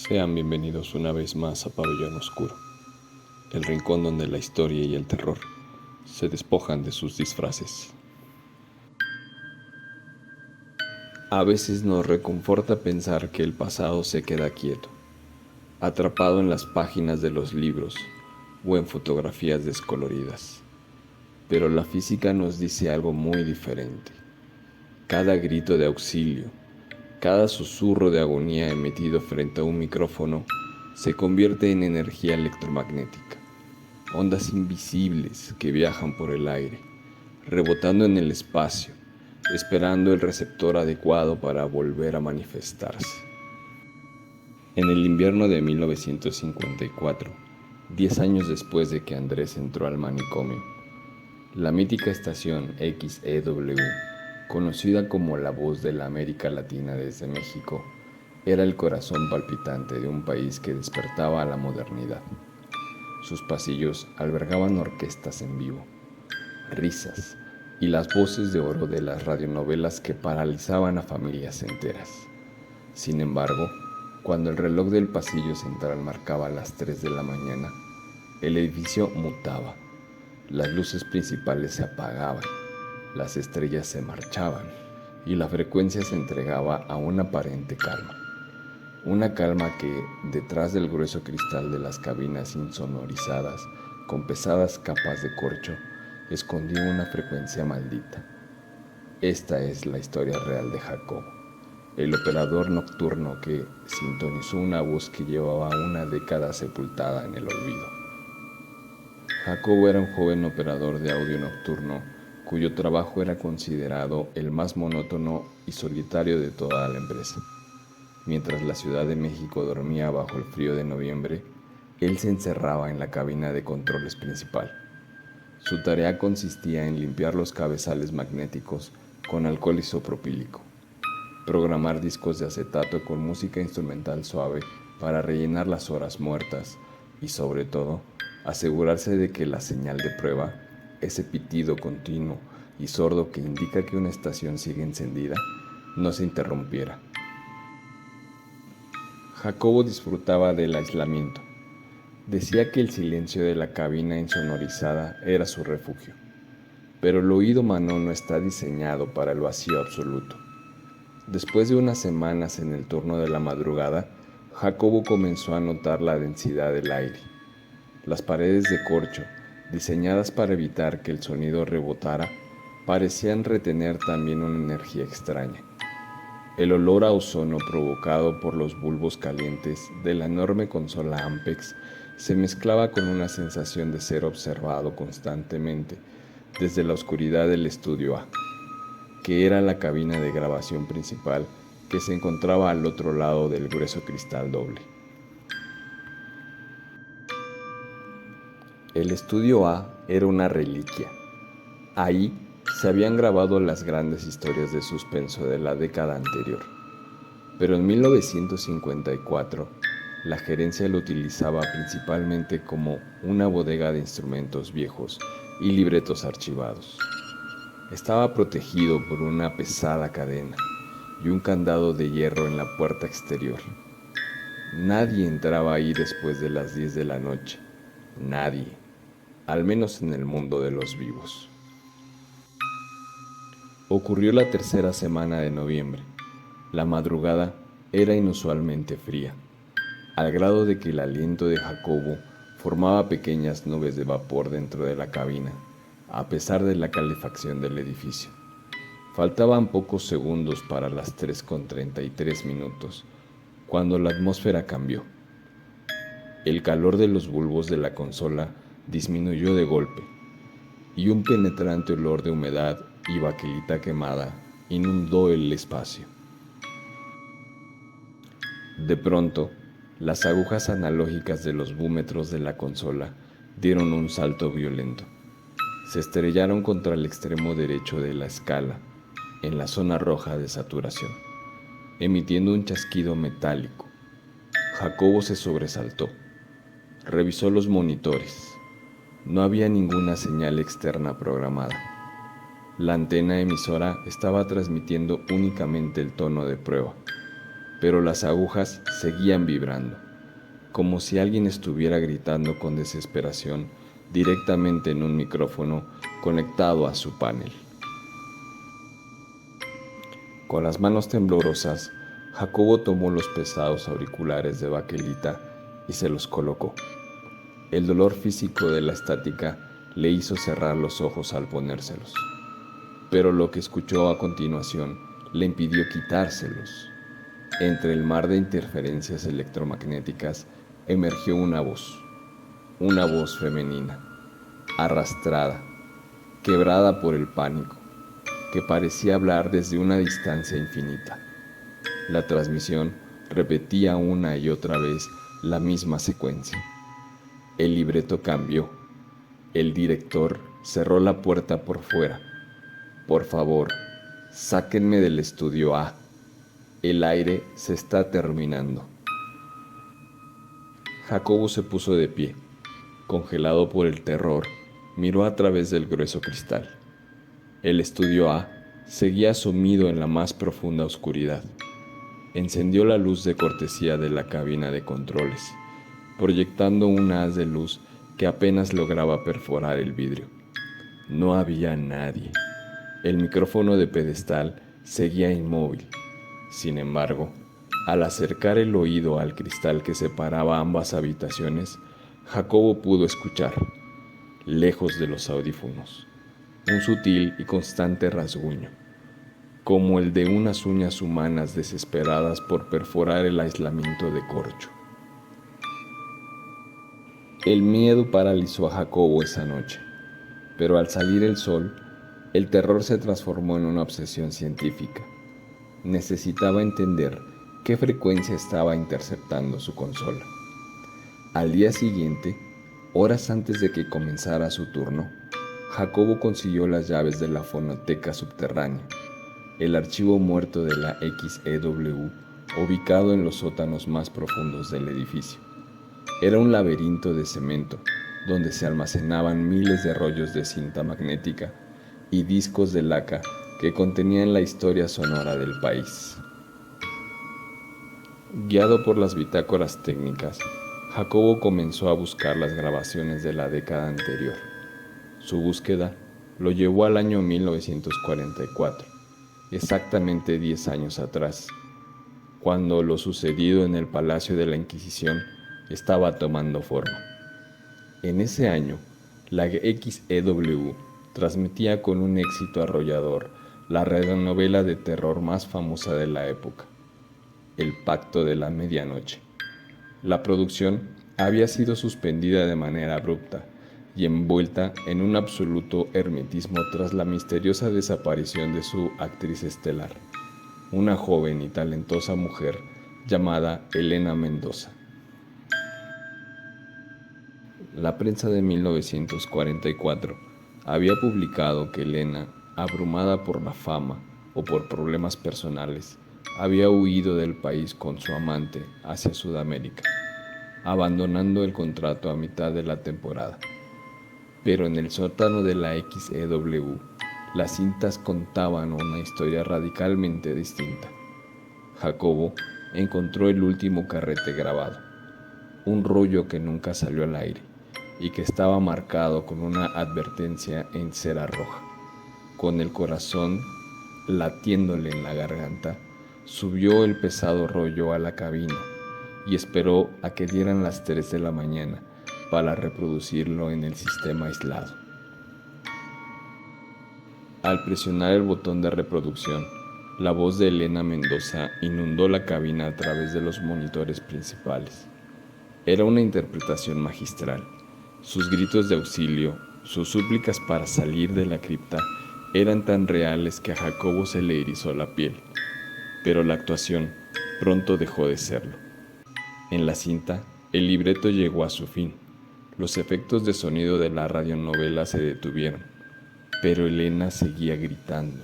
Sean bienvenidos una vez más a Pabellón Oscuro, el rincón donde la historia y el terror se despojan de sus disfraces. A veces nos reconforta pensar que el pasado se queda quieto, atrapado en las páginas de los libros o en fotografías descoloridas. Pero la física nos dice algo muy diferente. Cada grito de auxilio, cada susurro de agonía emitido frente a un micrófono se convierte en energía electromagnética, ondas invisibles que viajan por el aire, rebotando en el espacio, esperando el receptor adecuado para volver a manifestarse. En el invierno de 1954, 10 años después de que Andrés entró al manicomio, la mítica estación XEW, conocida como la voz de la América Latina desde México, era el corazón palpitante de un país que despertaba a la modernidad. Sus pasillos albergaban orquestas en vivo, risas y las voces de oro de las radionovelas que paralizaban a familias enteras. Sin embargo, cuando el reloj del pasillo central marcaba las 3 de la mañana, el edificio mutaba. Las luces principales se apagaban, las estrellas se marchaban y la frecuencia se entregaba a una aparente calma. Una calma que, detrás del grueso cristal de las cabinas insonorizadas con pesadas capas de corcho, escondía una frecuencia maldita. Esta es la historia real de Jacobo, el operador nocturno que sintonizó una voz que llevaba una década sepultada en el olvido. Jacobo era un joven operador de audio nocturno cuyo trabajo era considerado el más monótono y solitario de toda la empresa. Mientras la Ciudad de México dormía bajo el frío de noviembre, él se encerraba en la cabina de controles principal. Su tarea consistía en limpiar los cabezales magnéticos con alcohol isopropílico, programar discos de acetato con música instrumental suave para rellenar las horas muertas y, sobre todo, asegurarse de que la señal de prueba, ese pitido continuo y sordo que indica que una estación sigue encendida, no se interrumpiera. Jacobo disfrutaba del aislamiento. Decía que el silencio de la cabina insonorizada era su refugio, pero el oído humano no está diseñado para el vacío absoluto. Después de unas semanas en el turno de la madrugada, Jacobo comenzó a notar la densidad del aire. Las paredes de corcho, diseñadas para evitar que el sonido rebotara, parecían retener también una energía extraña. El olor a ozono provocado por los bulbos calientes de la enorme consola Ampex se mezclaba con una sensación de ser observado constantemente desde la oscuridad del estudio A, que era la cabina de grabación principal que se encontraba al otro lado del grueso cristal doble. El estudio A era una reliquia. Ahí se habían grabado las grandes historias de suspenso de la década anterior. Pero en 1954, la gerencia lo utilizaba principalmente como una bodega de instrumentos viejos y libretos archivados. Estaba protegido por una pesada cadena y un candado de hierro en la puerta exterior. Nadie entraba ahí después de las 10 de la noche. Nadie, al menos en el mundo de los vivos. Ocurrió la tercera semana de noviembre. La madrugada era inusualmente fría, al grado de que el aliento de Jacobo formaba pequeñas nubes de vapor dentro de la cabina, a pesar de la calefacción del edificio. Faltaban pocos segundos para las 3:33, cuando la atmósfera cambió. El calor de los bulbos de la consola disminuyó de golpe, y un penetrante olor de humedad y baquelita quemada inundó el espacio. De pronto, las agujas analógicas de los búmetros de la consola dieron un salto violento. Se estrellaron contra el extremo derecho de la escala, en la zona roja de saturación, emitiendo un chasquido metálico. Jacobo se sobresaltó. Revisó los monitores. No había ninguna señal externa programada. La antena emisora estaba transmitiendo únicamente el tono de prueba, pero las agujas seguían vibrando, como si alguien estuviera gritando con desesperación directamente en un micrófono conectado a su panel. Con las manos temblorosas, Jacobo tomó los pesados auriculares de baquelita y se los colocó. El dolor físico de la estática le hizo cerrar los ojos al ponérselos, pero lo que escuchó a continuación le impidió quitárselos. Entre el mar de interferencias electromagnéticas emergió una voz femenina, arrastrada, quebrada por el pánico, que parecía hablar desde una distancia infinita. La transmisión repetía una y otra vez la misma secuencia. El libreto cambió. El director cerró la puerta por fuera. Por favor, sáquenme del estudio A. El aire se está terminando. Jacobo se puso de pie. Congelado por el terror, miró a través del grueso cristal. El estudio A seguía sumido en la más profunda oscuridad. Encendió la luz de cortesía de la cabina de controles, proyectando un haz de luz que apenas lograba perforar el vidrio. No había nadie. El micrófono de pedestal seguía inmóvil. Sin embargo, al acercar el oído al cristal que separaba ambas habitaciones, Jacobo pudo escuchar, lejos de los audífonos, un sutil y constante rasguño, como el de unas uñas humanas desesperadas por perforar el aislamiento de corcho. El miedo paralizó a Jacobo esa noche, pero al salir el sol, el terror se transformó en una obsesión científica. Necesitaba entender qué frecuencia estaba interceptando su consola. Al día siguiente, horas antes de que comenzara su turno, Jacobo consiguió las llaves de la fonoteca subterránea, el archivo muerto de la XEW, ubicado en los sótanos más profundos del edificio. Era un laberinto de cemento, donde se almacenaban miles de rollos de cinta magnética y discos de laca que contenían la historia sonora del país. Guiado por las bitácoras técnicas, Jacobo comenzó a buscar las grabaciones de la década anterior. Su búsqueda lo llevó al año 1944, exactamente 10 años atrás, cuando lo sucedido en el Palacio de la Inquisición estaba tomando forma. En ese año, la XEW transmitía con un éxito arrollador la radionovela de terror más famosa de la época, El Pacto de la Medianoche. La producción había sido suspendida de manera abrupta y envuelta en un absoluto hermetismo tras la misteriosa desaparición de su actriz estelar, una joven y talentosa mujer llamada Elena Mendoza. La prensa de 1944 había publicado que Elena, abrumada por la fama o por problemas personales, había huido del país con su amante hacia Sudamérica, abandonando el contrato a mitad de la temporada. Pero en el sótano de la XEW, las cintas contaban una historia radicalmente distinta. Jacobo encontró el último carrete grabado, un rollo que nunca salió al aire y que estaba marcado con una advertencia en cera roja. Con el corazón latiéndole en la garganta, subió el pesado rollo a la cabina y esperó a que dieran las 3 de la mañana para reproducirlo en el sistema aislado. Al presionar el botón de reproducción, la voz de Elena Mendoza inundó la cabina a través de los monitores principales. Era una interpretación magistral. Sus gritos de auxilio, sus súplicas para salir de la cripta, eran tan reales que a Jacobo se le erizó la piel. Pero la actuación pronto dejó de serlo. En la cinta, el libreto llegó a su fin. Los efectos de sonido de la radionovela se detuvieron, pero Elena seguía gritando.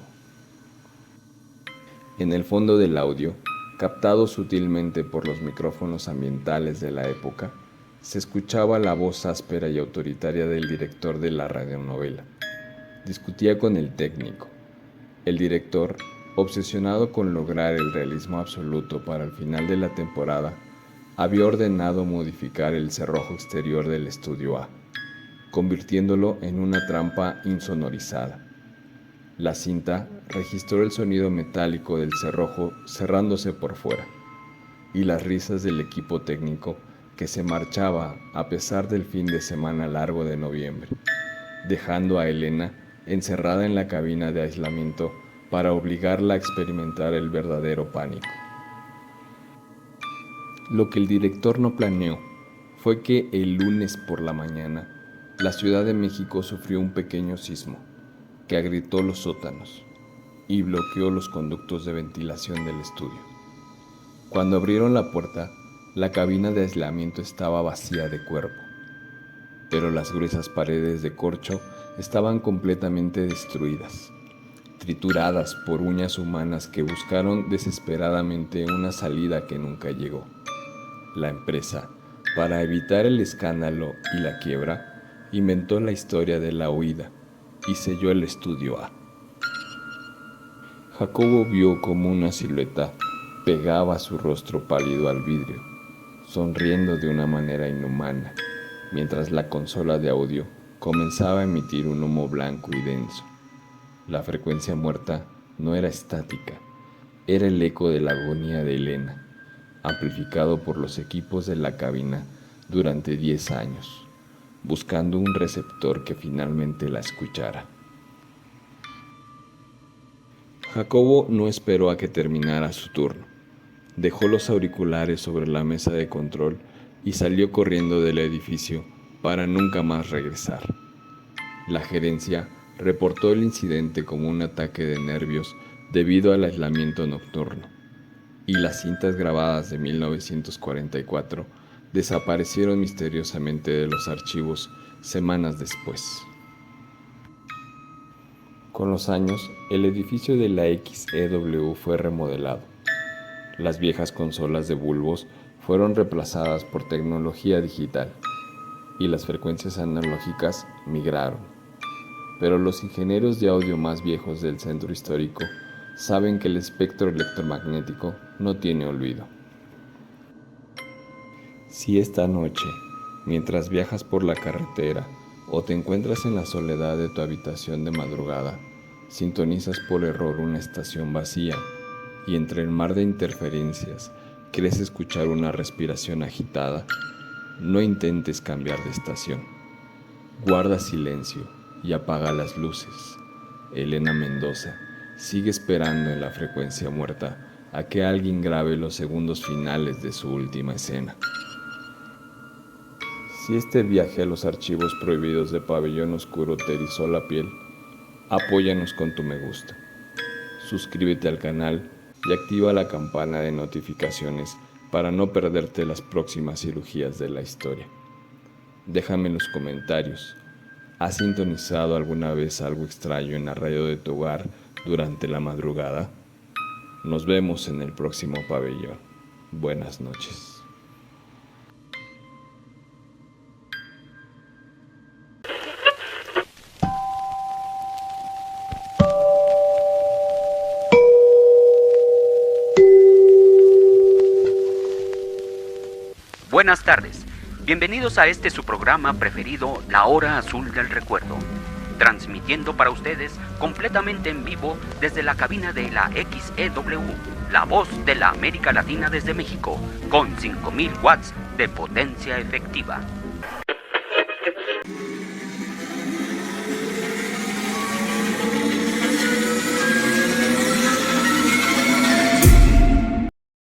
En el fondo del audio, captado sutilmente por los micrófonos ambientales de la época, se escuchaba la voz áspera y autoritaria del director de la radionovela. Discutía con el técnico. El director obsesionado con lograr el realismo absoluto para el final de la temporada, había ordenado modificar el cerrojo exterior del estudio A, convirtiéndolo en una trampa insonorizada. La cinta registró el sonido metálico del cerrojo cerrándose por fuera y las risas del equipo técnico que se marchaba a pesar del fin de semana largo de noviembre, dejando a Elena encerrada en la cabina de aislamiento para obligarla a experimentar el verdadero pánico. Lo que el director no planeó fue que el lunes por la mañana la Ciudad de México sufrió un pequeño sismo que agrietó los sótanos y bloqueó los conductos de ventilación del estudio. Cuando abrieron la puerta, la cabina de aislamiento estaba vacía de cuerpo, pero las gruesas paredes de corcho estaban completamente destruidas, trituradas por uñas humanas que buscaron desesperadamente una salida que nunca llegó. La empresa, para evitar el escándalo y la quiebra, inventó la historia de la huida y selló el estudio A. Jacobo vio como una silueta pegaba su rostro pálido al vidrio, sonriendo de una manera inhumana, mientras la consola de audio comenzaba a emitir un humo blanco y denso. La frecuencia muerta no era estática, era el eco de la agonía de Elena, amplificado por los equipos de la cabina durante 10 años, buscando un receptor que finalmente la escuchara. Jacobo no esperó a que terminara su turno. Dejó los auriculares sobre la mesa de control y salió corriendo del edificio para nunca más regresar. La gerencia reportó el incidente como un ataque de nervios debido al aislamiento nocturno, y las cintas grabadas de 1944 desaparecieron misteriosamente de los archivos semanas después. Con los años, el edificio de la XEW fue remodelado. Las viejas consolas de bulbos fueron reemplazadas por tecnología digital y las frecuencias analógicas migraron. Pero los ingenieros de audio más viejos del centro histórico saben que el espectro electromagnético no tiene olvido. Si esta noche, mientras viajas por la carretera o te encuentras en la soledad de tu habitación de madrugada, sintonizas por error una estación vacía y entre el mar de interferencias crees escuchar una respiración agitada, no intentes cambiar de estación. Guarda silencio y apaga las luces. Elena Mendoza sigue esperando en la frecuencia muerta a que alguien grabe los segundos finales de su última escena. Si este viaje a los archivos prohibidos de Pabellón Oscuro te erizó la piel, apóyanos con tu me gusta. Suscríbete al canal y activa la campana de notificaciones para no perderte las próximas cirugías de la historia. Déjame en los comentarios, ¿has sintonizado alguna vez algo extraño en la radio de tu hogar durante la madrugada? Nos vemos en el próximo pabellón. Buenas noches. Buenas tardes, bienvenidos a su programa preferido, La Hora Azul del Recuerdo, transmitiendo para ustedes completamente en vivo desde la cabina de la XEW, la voz de la América Latina desde México, con 5000 watts de potencia efectiva.